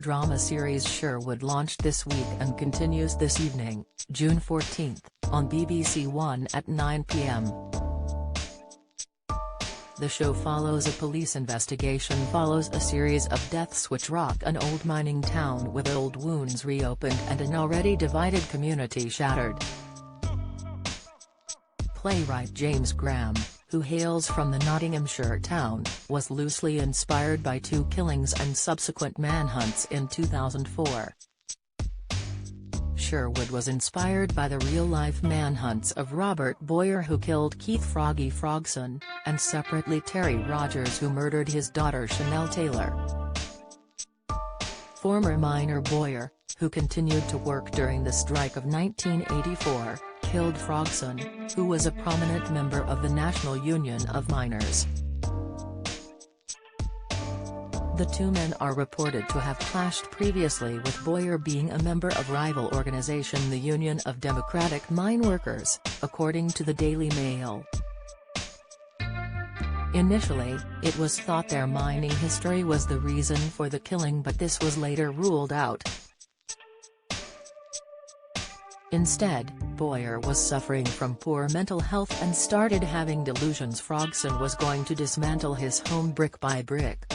drama series Sherwood launched this week and continues this evening, June 14, on BBC One at 9 p.m. The show follows a police investigation follows a series of deaths which rock an old mining town with old wounds reopened and an already divided community shattered. Playwright James Graham, who hails from the Nottinghamshire town, was loosely inspired by two killings and subsequent manhunts in 2004. Sherwood was inspired by the real-life manhunts of Robert Boyer, who killed Keith "Froggy" Frogson, and separately Terry Rogers, who murdered his daughter Chanel Taylor. Former miner Boyer, who continued to work during the strike of 1984, killed Frogson, who was a prominent member of the National Union of Miners. The two men are reported to have clashed previously, with Boyer being a member of rival organization the Union of Democratic Mine Workers, according to the Daily Mail. Initially, it was thought their mining history was the reason for the killing, but this was later ruled out. Instead, Boyer was suffering from poor mental health and started having delusions Frogson was going to dismantle his home brick by brick.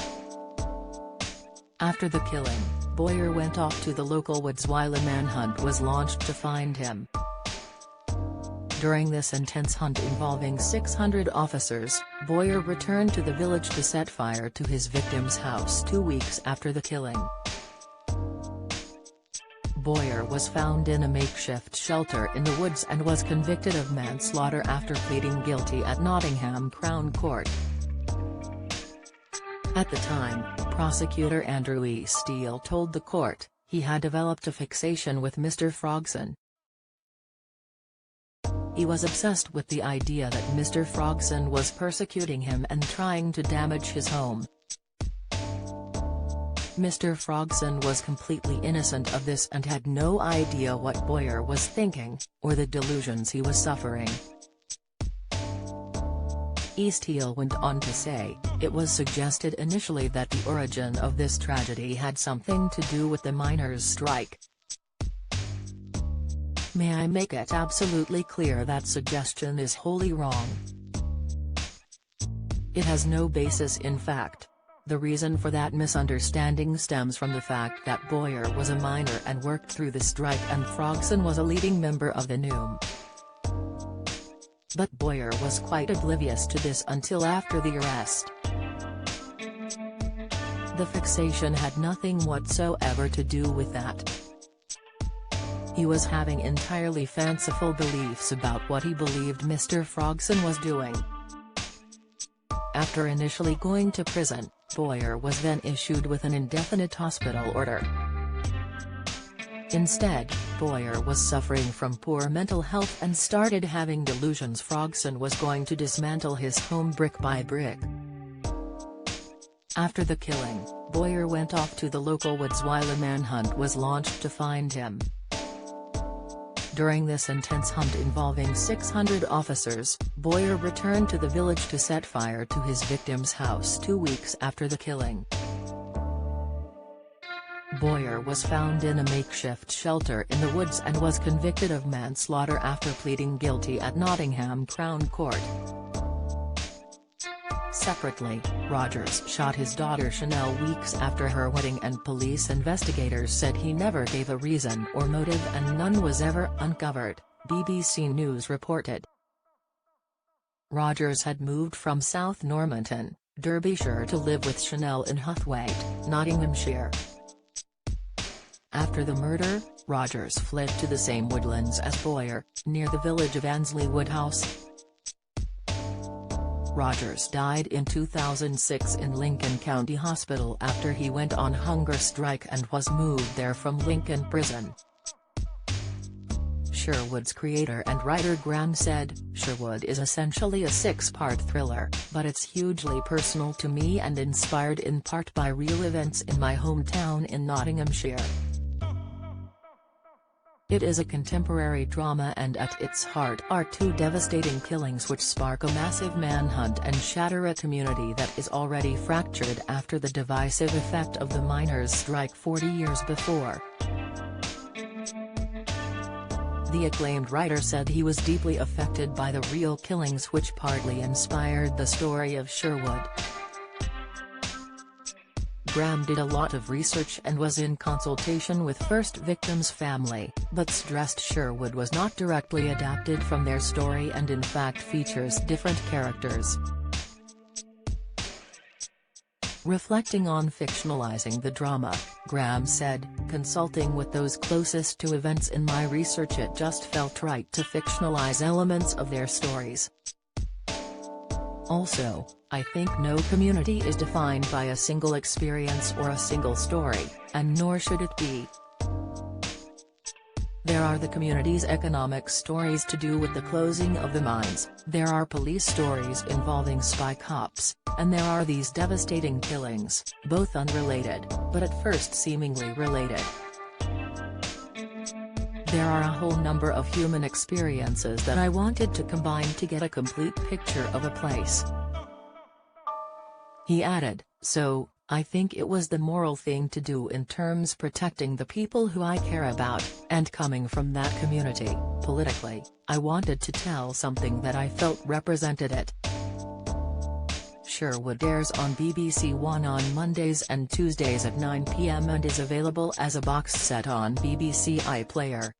After the killing, Boyer went off to the local woods while a manhunt was launched to find him. During this intense hunt involving 600 officers, Boyer returned to the village to set fire to his victim's house 2 weeks after the killing. Boyer was found in a makeshift shelter in the woods and was convicted of manslaughter after pleading guilty at Nottingham Crown Court. At the time, prosecutor Andrew E. Steele told the court, he had developed a fixation with Mr. Frogson. He was obsessed with the idea that Mr. Frogson was persecuting him and trying to damage his home. Mr. Frogson was completely innocent of this and had no idea what Boyer was thinking, or the delusions he was suffering. Steele went on to say, it was suggested initially that the origin of this tragedy had something to do with the miners' strike. May I make it absolutely clear that suggestion is wholly wrong. It has no basis in fact. The reason for that misunderstanding stems from the fact that Boyer was a miner and worked through the strike, and Frogson was a leading member of the NUM. But Boyer was quite oblivious to this until after the arrest. The fixation had nothing whatsoever to do with that. He was having entirely fanciful beliefs about what he believed Mr. Frogson was doing. After initially going to prison, Boyer was then issued with an indefinite hospital order. Instead, Boyer was suffering from poor mental health and started having delusions Frogson was going to dismantle his home brick by brick. After the killing, Boyer went off to the local woods while a manhunt was launched to find him. During this intense hunt involving 600 officers, Boyer returned to the village to set fire to his victim's house 2 weeks after the killing. Boyer was found in a makeshift shelter in the woods and was convicted of manslaughter after pleading guilty at Nottingham Crown Court. Separately, Rogers shot his daughter Chanel weeks after her wedding, and police investigators said he never gave a reason or motive and none was ever uncovered, BBC News reported. Rogers had moved from South Normanton, Derbyshire to live with Chanel in Huthwaite, Nottinghamshire. After the murder, Rogers fled to the same woodlands as Boyer, near the village of Ansley Woodhouse. Rogers died in 2006 in Lincoln County Hospital after he went on hunger strike and was moved there from Lincoln Prison. Sherwood's creator and writer Graham said, Sherwood is essentially a 6-part thriller, but it's hugely personal to me and inspired in part by real events in my hometown in Nottinghamshire. It is a contemporary drama, and at its heart are two devastating killings which spark a massive manhunt and shatter a community that is already fractured after the divisive effect of the miners' strike 40 years before. The acclaimed writer said he was deeply affected by the real killings which partly inspired the story of Sherwood. Graham did a lot of research and was in consultation with first victims' family, but stressed Sherwood was not directly adapted from their story and in fact features different characters. Reflecting on fictionalizing the drama, Graham said, "Consulting with those closest to events in my research, it just felt right to fictionalize elements of their stories. Also, I think no community is defined by a single experience or a single story, and nor should it be. There are the community's economic stories to do with the closing of the mines, there are police stories involving spy cops, and there are these devastating killings, both unrelated, but at first seemingly related. There are a whole number of human experiences that I wanted to combine to get a complete picture of a place." He added, "So, I think it was the moral thing to do in terms protecting the people who I care about, and coming from that community, politically, I wanted to tell something that I felt represented it." Sherwood airs on BBC One on Mondays and Tuesdays at 9 p.m. and is available as a box set on BBC iPlayer.